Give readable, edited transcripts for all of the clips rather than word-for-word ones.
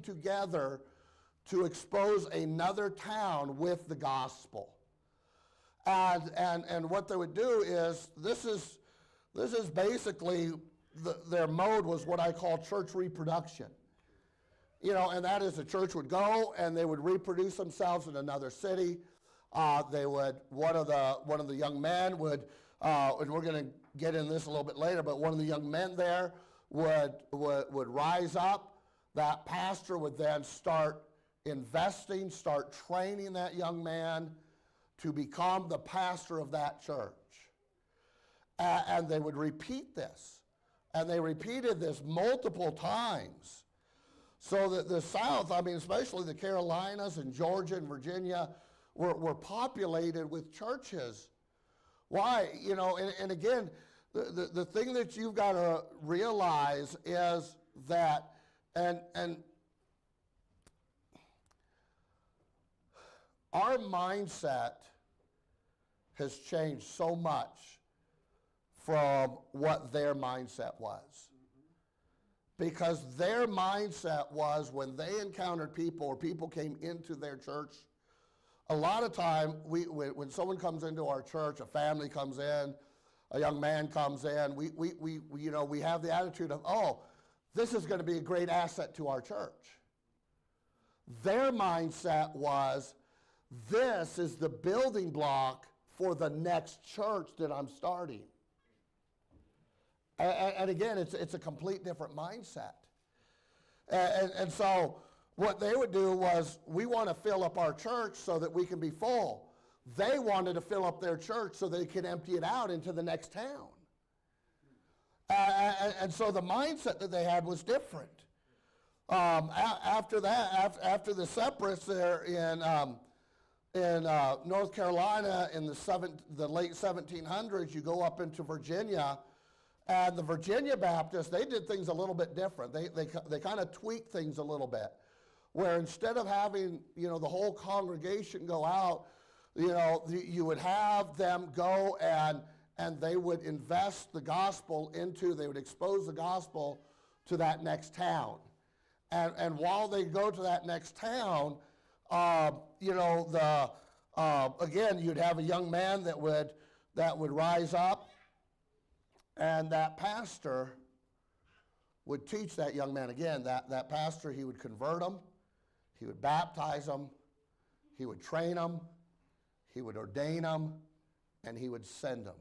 together to expose another town with the gospel. And what they would do is, this is basically, their mode was what I call church reproduction. And that is the church would go and they would reproduce themselves in another city. They would, one of the young men would, and we're going to get into this a little bit later, but one of the young men there would rise up. That pastor would then start investing, start training that young man to become the pastor of that church. And they would repeat this. And they repeated this multiple times. So that the South, especially the Carolinas and Georgia and Virginia, were populated with churches. Why? And again, the thing that you've got to realize is that, and our mindset has changed so much from what their mindset was. Because their mindset was, when they encountered people or people came into their church, a lot of time, when someone comes into our church, a family comes in, a young man comes in, we have the attitude of, oh, this is going to be a great asset to our church. Their mindset was, this is the building block for the next church that I'm starting. And again, it's a complete different mindset. And so what they would do was, we want to fill up our church so that we can be full. They wanted to fill up their church so they could empty it out into the next town. And so the mindset that they had was different. After that, after the separates there in North Carolina in the late 1700s, you go up into Virginia. And the Virginia Baptists, they did things a little bit different. They kind of tweaked things a little bit, where instead of having, the whole congregation go out, you would have them go and they would invest the gospel they would expose the gospel to that next town. And while they go to that next town, again, you'd have a young man that would rise up. And that pastor would teach that young man again. That pastor, he would convert him, he would baptize him, he would train him, he would ordain him, and he would send him.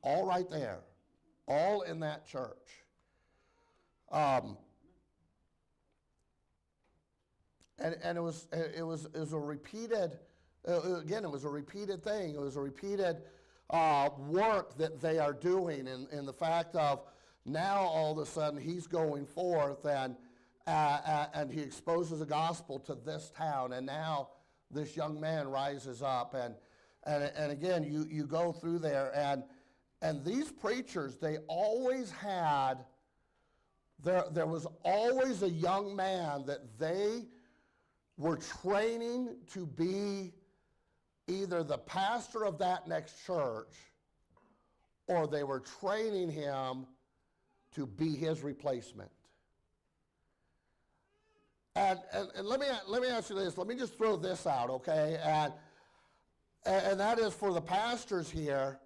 All right there, all in that church. And it was a repeated. Again, it was a repeated thing. It was a repeated work that they are doing, in the fact of, now all of a sudden he's going forth and he exposes the gospel to this town, and now this young man rises up, and again you go through there, and these preachers, they always had, there was always a young man that they were training to be either the pastor of that next church, or they were training him to be his replacement. And let me ask you this. Let me just throw this out, okay? And that is, for the pastors here,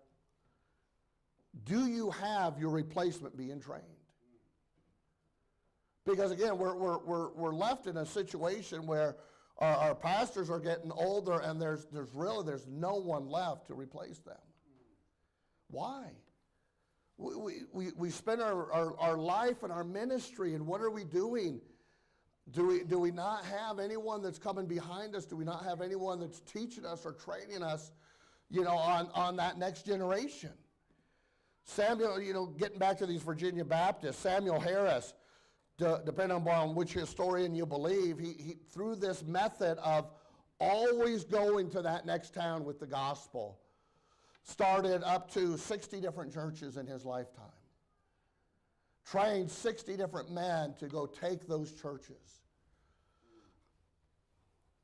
do you have your replacement being trained? Because again, we're left in a situation where our pastors are getting older, and there's no one left to replace them. Why? We spend our life and our ministry, and what are we doing? Do we not have anyone that's coming behind us? Do we not have anyone that's teaching us or training us, on that next generation? Samuel, getting back to these Virginia Baptists, Samuel Harris, depending upon which historian you believe, he through this method of always going to that next town with the gospel, started up to 60 different churches in his lifetime. Trained 60 different men to go take those churches.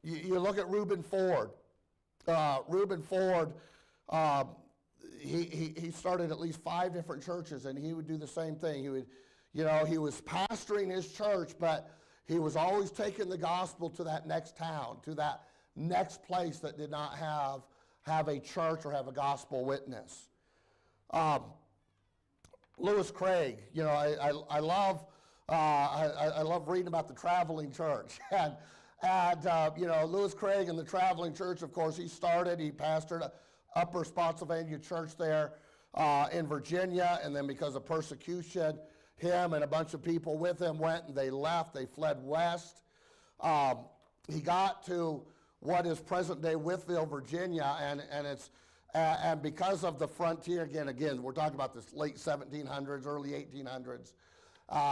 You look at Reuben Ford. Reuben Ford, he started at least 5 different churches, and he would do the same thing. He was pastoring his church, but He was always taking the gospel to that next town, to that next place that did not have a church or have a gospel witness. Lewis Craig, you know, I love reading about the traveling church. and you know, Lewis Craig and the traveling church, of course, he pastored Upper Spotsylvania Church there in Virginia, and then because of persecution, him and a bunch of people with him went and they left. They fled west. He got to what is present-day Wytheville, Virginia, and because of the frontier, again, we're talking about this late 1700s, early 1800s.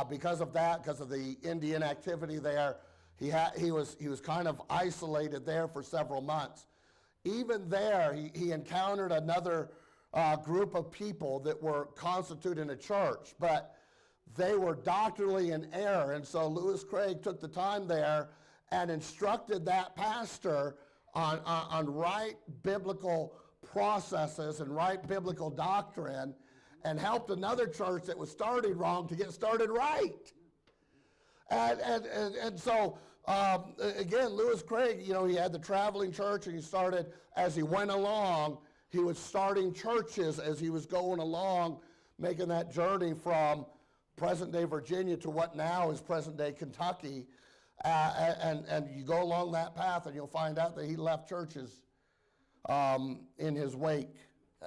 Because of that, because of the Indian activity there, he was kind of isolated there for several months. Even there, he encountered another group of people that were constituting a church, but they were doctrinally in error, and so Lewis Craig took the time there and instructed that pastor on right biblical processes and right biblical doctrine, and helped another church that was started wrong to get started right. And so, again, Lewis Craig, you know, he had the traveling church, and he started, as he went along, he was starting churches as he was going along, making that journey from present-day Virginia to what now is present-day Kentucky. And you go along that path, and you'll find out that he left churches in his wake.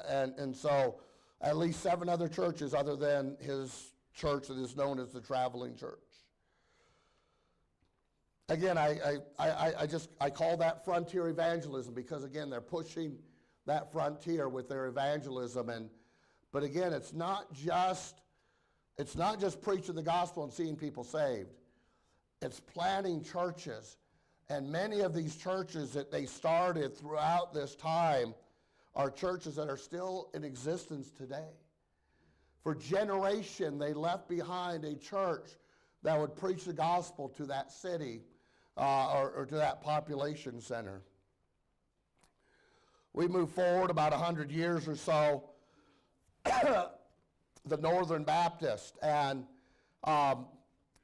And so at least 7 other churches other than his church that is known as the traveling church. Again, I call that frontier evangelism because, again, they're pushing that frontier with their evangelism. But again, it's not just preaching the gospel and seeing people saved. It's planting churches. And many of these churches that they started throughout this time are churches that are still in existence today. For generation, they left behind a church that would preach the gospel to that city or to that population center. We move forward about 100 years or so, the Northern Baptist, and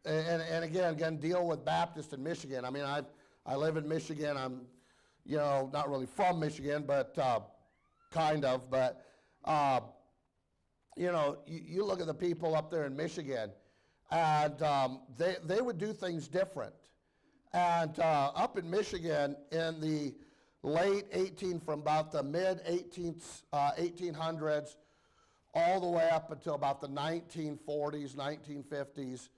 again, deal with Baptist in Michigan. I mean, I live in Michigan. I'm, you know, not really from Michigan, but kind of. But, you know, you look at the people up there in Michigan, and they would do things different. And up in Michigan in the from about the mid-1800s all the way up until about the 1940s, 1950s,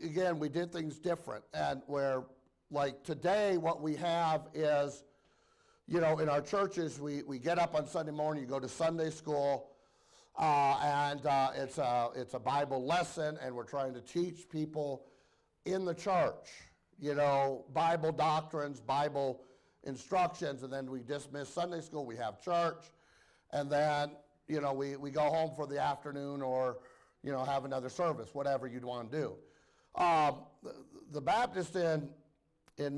again, we did things different. And where, like today, what we have is, you know, in our churches, we get up on Sunday morning, you go to Sunday school, and it's a Bible lesson, and we're trying to teach people in the church, you know, Bible doctrines, Bible instructions, and then we dismiss Sunday school, we have church, and then, you know, we go home for the afternoon or, you know, have another service, whatever you'd want to do. The Baptists in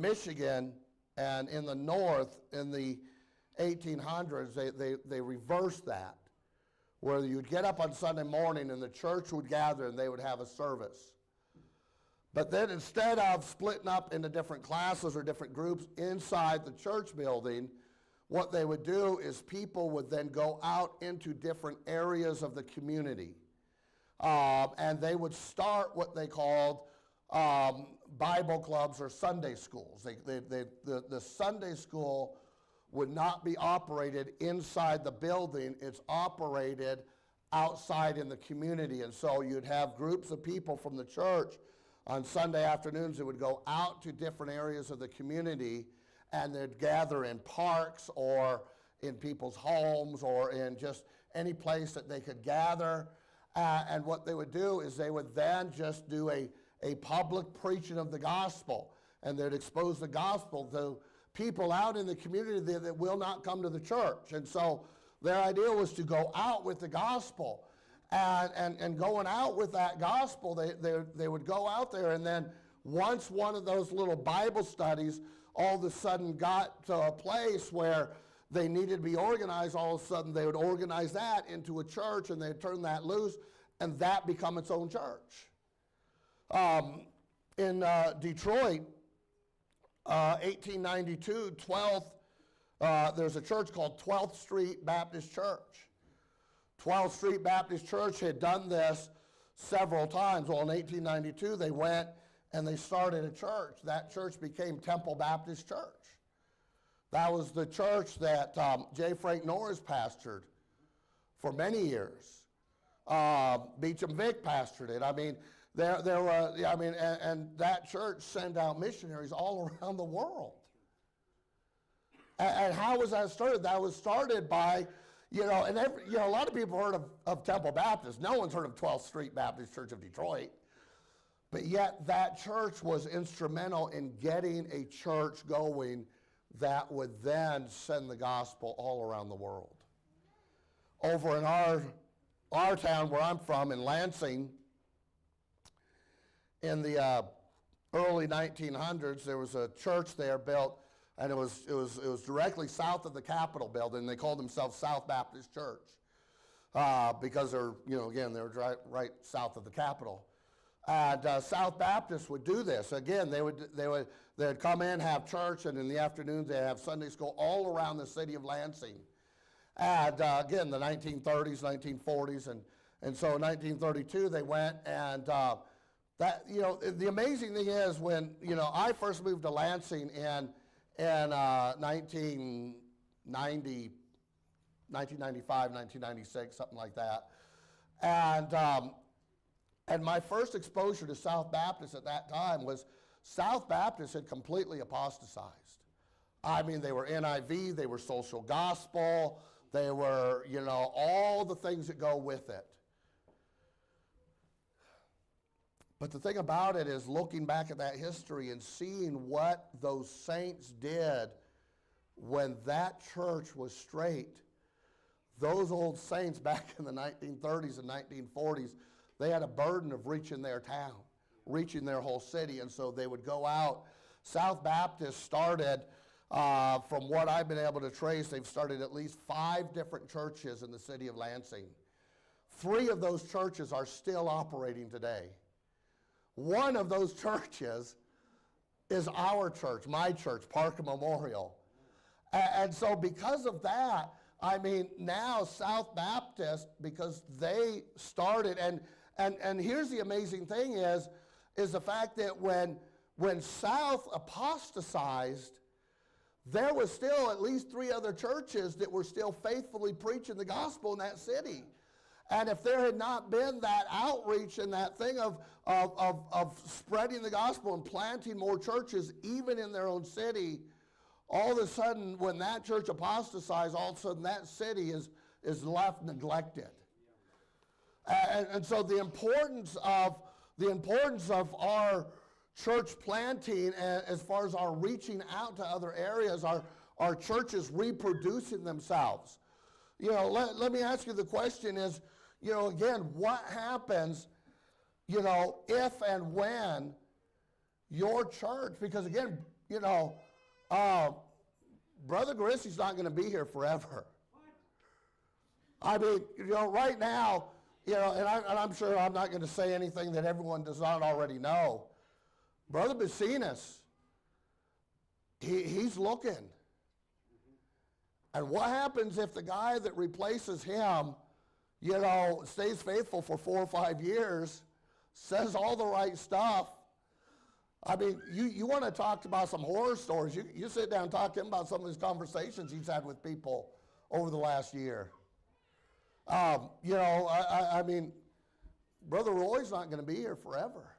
Michigan and in the North in the 1800s, they reversed that, where you'd get up on Sunday morning and the church would gather and they would have a service. But then instead of splitting up into different classes or different groups inside the church building, what they would do is people would then go out into different areas of the community. And they would start what they called Bible clubs or Sunday schools. The Sunday school would not be operated inside the building. It's operated outside in the community. And so you'd have groups of people from the church on Sunday afternoons that would go out to different areas of the community, and they'd gather in parks or in people's homes or in just any place that they could gather. And what they would do is they would then just do a public preaching of the gospel, and they'd expose the gospel to people out in the community that will not come to the church. And so their idea was to go out with the gospel. And going out with that gospel, they would go out there, and then once one of those little Bible studies all of a sudden got to a place where they needed to be organized, all of a sudden they would organize that into a church, and they'd turn that loose, and that become its own church. In Detroit, 1892, 12th, there's a church called 12th Street Baptist Church. 12th Street Baptist Church had done this several times. Well, in 1892, they went and they started a church. That church became Temple Baptist Church. That was the church that J. Frank Norris pastored for many years. Beecham Vic pastored it. I mean, there were, I mean, and that church sent out missionaries all around the world. And how was that started? That was started by, and a lot of people heard of Temple Baptist. No one's heard of 12th Street Baptist Church of Detroit. But yet that church was instrumental in getting a church going that would then send the gospel all around the world. Over in our town where I'm from, in Lansing, in the early 1900s, there was a church there built, and it was directly south of the Capitol building. They called themselves South Baptist Church because they're, they're right south of the Capitol. And South Baptists would do this. Again, they'd come in, have church, and in the afternoons they'd have Sunday school all around the city of Lansing. And again, the 1930s, 1940s, and so in 1932 they went, and the amazing thing is when I first moved to Lansing in 1995, 1996, something like that, and my first exposure to South Baptist at that time was South Baptist had completely apostatized. I mean, they were NIV, they were social gospel, they were, all the things that go with it. But the thing about it is looking back at that history and seeing what those saints did when that church was straight, those old saints back in the 1930s and 1940s, they had a burden of reaching their town, reaching their whole city, and so they would go out. South Baptist started, from what I've been able to trace, they've started at least 5 different churches in the city of Lansing. 3 of those churches are still operating today. One of those churches is our church, my church, Parker Memorial. And so because of that, I mean, now South Baptist, because they started, and here's the amazing thing is the fact that when South apostatized, there was still at least 3 other churches that were still faithfully preaching the gospel in that city. And if there had not been that outreach and that thing of spreading the gospel and planting more churches, even in their own city, all of a sudden, when that church apostatized, all of a sudden that city is left neglected. And so the importance of our church planting, as far as our reaching out to other areas, our churches reproducing themselves. Let me ask you the question is, again, what happens, if and when your church, because again, Brother Garissy's not going to be here forever. I mean, right now, and I'm sure I'm not going to say anything that everyone does not already know. Brother Indiginous, he's looking. And what happens if the guy that replaces him, stays faithful for 4 or 5 years, says all the right stuff? I mean, you want to talk about some horror stories. You sit down and talk to him about some of his conversations he's had with people over the last year. I mean, Brother Roy's not going to be here forever.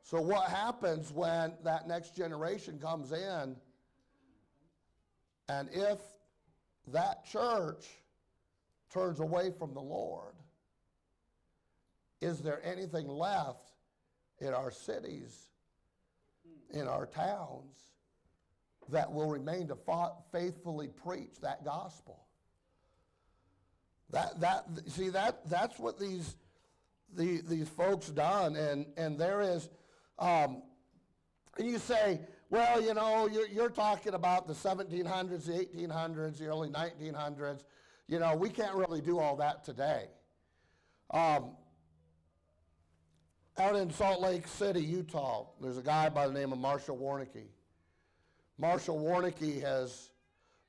So what happens when that next generation comes in, and if that church turns away from the Lord, is there anything left in our cities, in our towns, that will remain to faithfully preach that gospel? That's what these folks done, and there is, and you say, well, you're talking about the 1700s, the 1800s, the early 1900s. We can't really do all that today. Out in Salt Lake City, Utah, there's a guy by the name of Marshall Warnicki. Marshall Warnicki has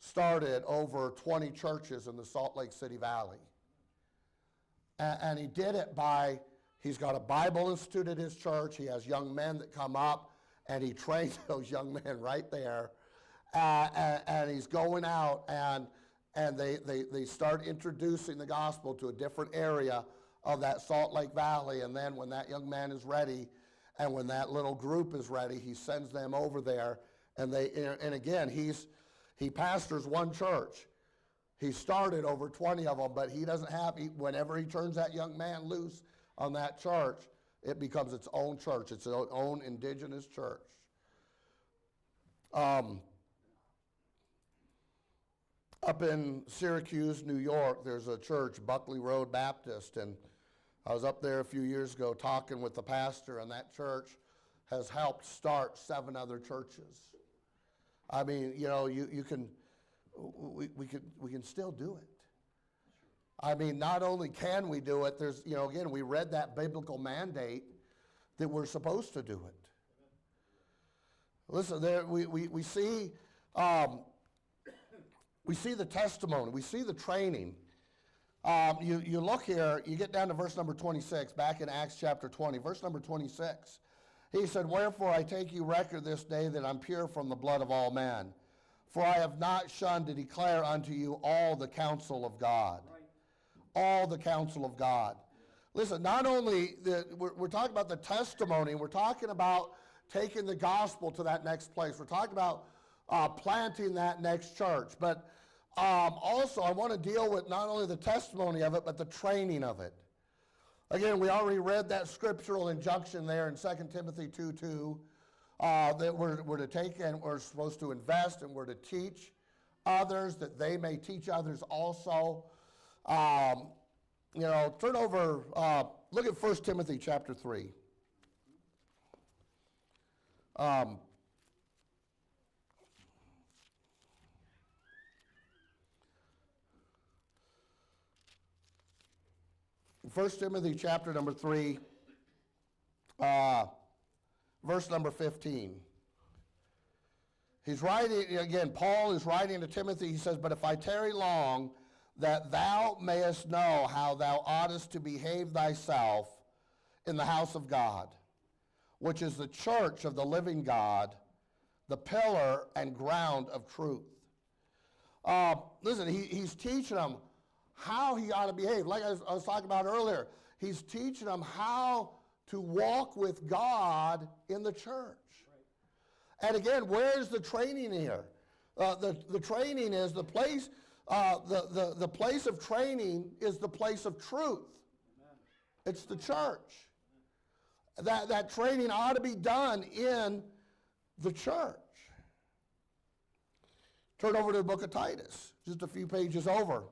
started over 20 churches in the Salt Lake City Valley. And he did it by, he's got a Bible Institute at his church. He has young men that come up, and he trains those young men right there. And he's going out, and they start introducing the gospel to a different area of that Salt Lake Valley. And then when that young man is ready, and when that little group is ready, he sends them over there. And again, he pastors one church. He started over 20 of them, but he doesn't have, whenever he turns that young man loose on that church, it becomes its own church. It's its own indigenous church. Up in Syracuse, New York, there's a church, Buckley Road Baptist, and I was up there a few years ago talking with the pastor, and that church has helped start 7 other churches. I mean, you know, we can still do it. I mean, not only can we do it, there's, you know, again, we read that biblical mandate that we're supposed to do it. Listen, there we see the testimony, we see the training. You look here, you get down to verse number 26, back in Acts chapter 20, verse number 26. He said, "Wherefore I take you record this day that I'm pure from the blood of all men. For I have not shunned to declare unto you all the counsel of God." Right. All the counsel of God. Listen, not only, we're talking about the testimony, we're talking about taking the gospel to that next place. We're talking about planting that next church. But also, I want to deal with not only the testimony of it, but the training of it. Again, we already read that scriptural injunction there in 2 Timothy 2:2, that we're to take and we're supposed to invest and we're to teach others that they may teach others also. You know, turn over, look at 1 Timothy chapter 3. 1 Timothy chapter number 3, verse number 15. He's writing, again, Paul is writing to Timothy. He says, "But if I tarry long, that thou mayest know how thou oughtest to behave thyself in the house of God, which is the church of the living God, the pillar and ground of truth." Listen, he's teaching them how he ought to behave. Like I was talking about earlier, he's teaching them how to walk with God in the church. Right. And again, where's the training here? The training is the place, the place of training is the place of truth. Amen. It's the church. That training ought to be done in the church. Turn over to the book of Titus, just a few pages over.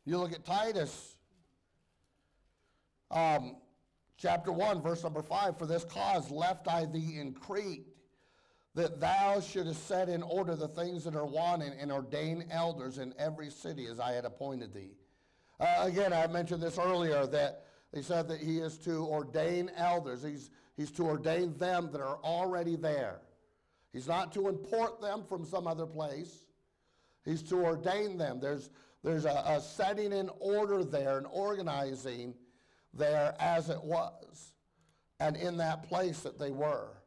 You look at Titus, chapter 1, verse number 5, "For this cause left I thee in Crete, that thou shouldest set in order the things that are wanting, and ordain elders in every city as I had appointed thee." Again, I mentioned this earlier, that he said that he is to ordain elders. He's to ordain them that are already there. He's not to import them from some other place. He's to ordain them. There's a setting in order there, an organizing there as it was, and in that place that they were.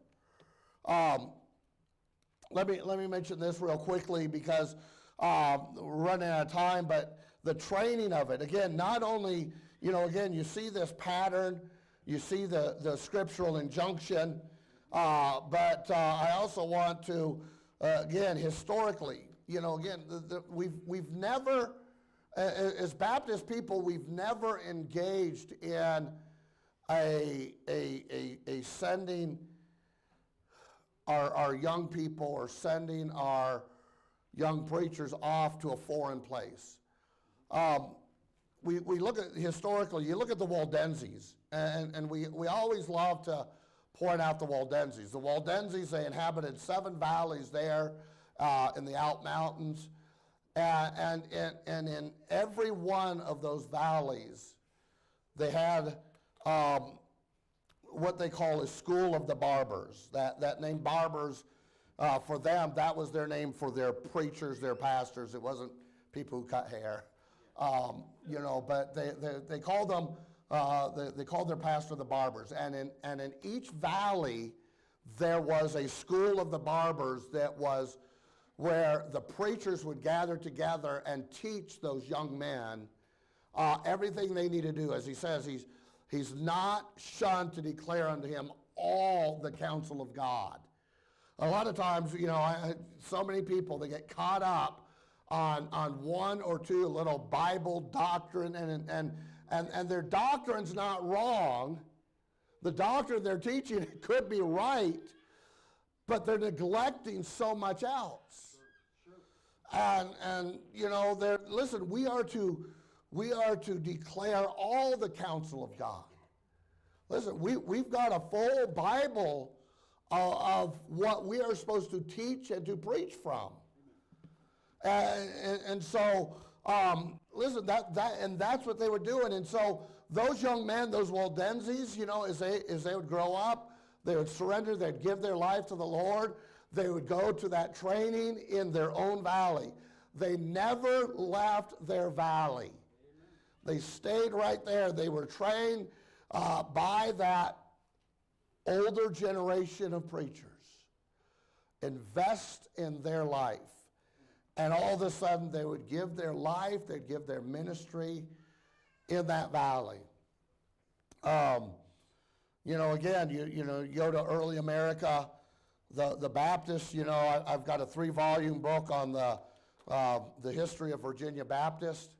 Let me mention this real quickly, because we're running out of time, but the training of it, again, not only, you know, again, you see this pattern, you see the scriptural injunction, but I also want to, again, historically, you know, again, we've never, as Baptist people, we've never engaged in a sending our young people or sending our young preachers off to a foreign place. We look at, historically, you look at the Waldenses, and we always love to point out the Waldenses. The Waldenses, they inhabited 7 valleys there in the Out Mountains. And in every one of those valleys, they had what they call a school of the barbers. That name barbers, for them, that was their name for their preachers, their pastors. It wasn't people who cut hair, but they called them, they called their pastor the barbers. And in each valley, there was a school of the barbers that was where the preachers would gather together and teach those young men everything they need to do. As he says, he's not shunned to declare unto him all the counsel of God. A lot of times, so many people, they get caught up on one or two little Bible doctrine, and their doctrine's not wrong. The doctrine they're teaching could be right, but they're neglecting so much else. And listen, we are to declare all the counsel of God. Listen, we've got a full Bible of what we are supposed to teach and to preach from. And so, listen, that's what they were doing. And so those young men, those Waldenses, as they would grow up, they would surrender, they'd give their life to the Lord. They would go to that training in their own valley. They never left their valley. They stayed right there. They were trained by that older generation of preachers. Invest in their life. And all of a sudden, they would give their life, they'd give their ministry in that valley. Again, you go to early America, the Baptists, I've got a 3-volume book on the history of Virginia Baptist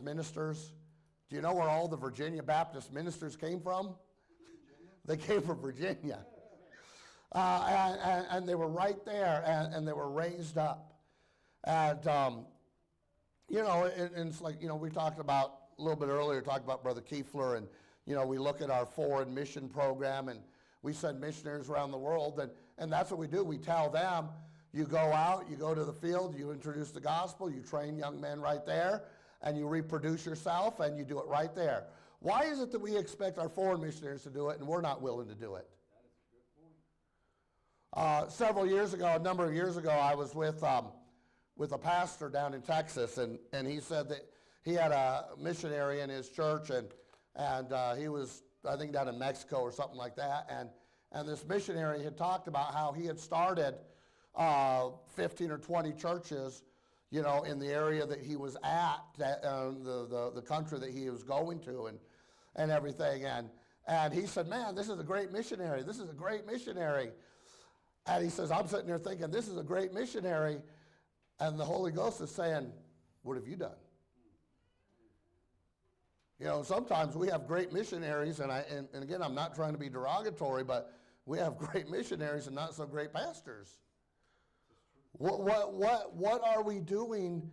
ministers. Do you know where all the Virginia Baptist ministers came from? They came from Virginia. And they were right there, and they were raised up. And, and it's like, we talked about a little bit earlier, talked about Brother Kiefler, and, we look at our foreign mission program, and we send missionaries around the world, and that's what we do. We tell them, you go out, you go to the field, you introduce the gospel, you train young men right there, and you reproduce yourself, and you do it right there. Why is it that we expect our foreign missionaries to do it, and we're not willing to do it? Several years ago, a number of years ago, I was with a pastor down in Texas, and he said that he had a missionary in his church, and he was, I think, down in Mexico or something like that, and this missionary had talked about how he had started 15 or 20 churches, in the area that he was at, the country that he was going to, and everything, and he said, man, this is a great missionary. This is a great missionary. And he says, I'm sitting there thinking, this is a great missionary. And the Holy Ghost is saying, what have you done? Sometimes we have great missionaries, and again, I'm not trying to be derogatory, but we have great missionaries and not so great pastors. What are we doing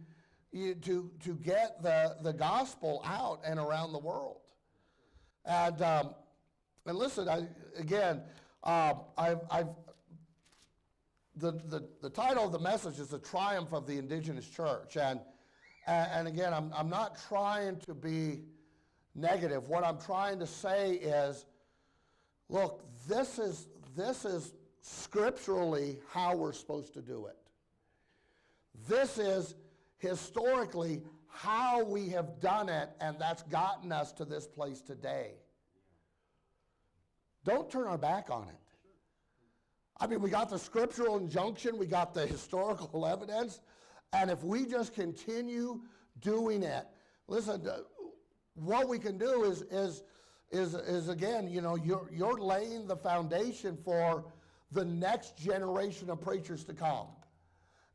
to get the gospel out and around the world? And listen, the title of the message is The Triumph of the Indigenous Church. And again, I'm not trying to be negative. What I'm trying to say is, look, this is scripturally how we're supposed to do it. This is historically how we have done it, and that's gotten us to this place today. Don't turn our back on it. I mean, we got the scriptural injunction, we got the historical evidence, and if we just continue doing it, listen, what we can do is again, you're laying the foundation for the next generation of preachers to come.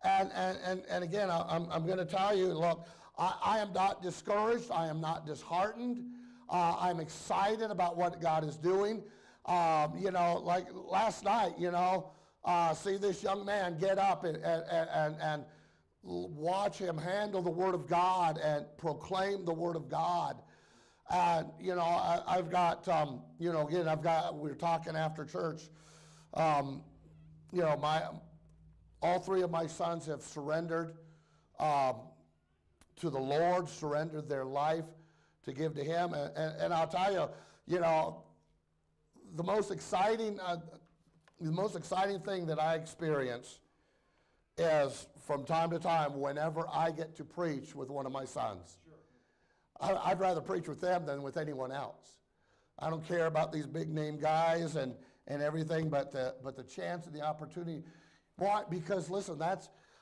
And again, I'm going to tell you, look, I am not discouraged, I am not disheartened, I'm excited about what God is doing. Like last night, see this young man get up and watch him handle the Word of God and proclaim the Word of God. And, I've got, we were talking after church, All three of my sons have surrendered to the Lord, surrendered their life to give to Him. And I'll tell you, you know, the most exciting thing that I experience is from time to time whenever I get to preach with one of my sons. Sure. I'd rather preach with them than with anyone else. I don't care about these big name guys and everything, but the chance and the opportunity. Why? Because listen,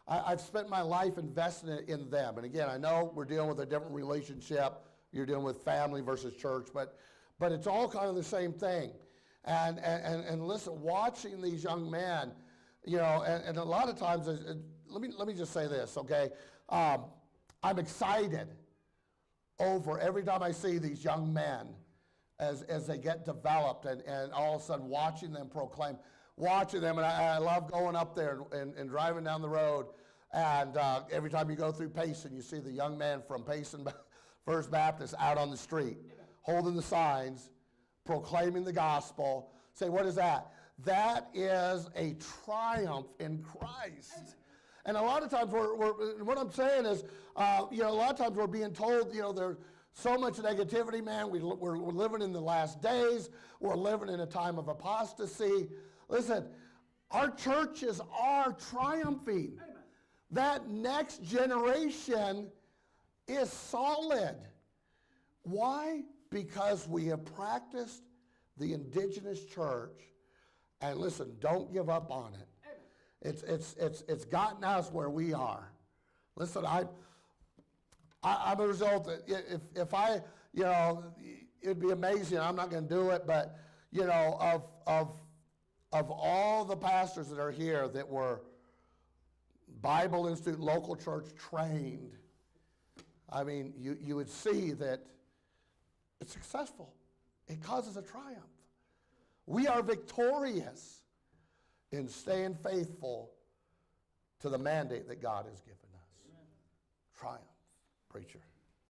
I've spent my life investing in them. And again, I know we're dealing with a different relationship. You're dealing with family versus church, but it's all kind of the same thing. And listen, watching these young men, you know, and a lot of times, let me just say this, okay? I'm excited over every time I see these young men as they get developed and all of a sudden watching them proclaim, watching them, and I love going up there and driving down the road, and every time you go through Payson, you see the young man from Payson First Baptist out on the street, holding the signs, proclaiming the gospel. Say, what is that? That is a triumph in Christ. And a lot of times, what I'm saying is, you know, a lot of times we're being told, you know, there's so much negativity, man. We're living in the last days. We're living in a time of apostasy. Listen, our churches are triumphing. Amen. That next generation is solid. Why? Because we have practiced the indigenous church. And listen, don't give up on it. It's gotten us where we are. Listen, I'm a result that if I, you know, it'd be amazing. I'm not going to do it, but you know, of all the pastors that are here that were Bible Institute local church trained, I mean, you would see that it's successful. It causes a triumph. We are victorious in staying faithful to the mandate that God has given us. Amen. Triumph, preacher.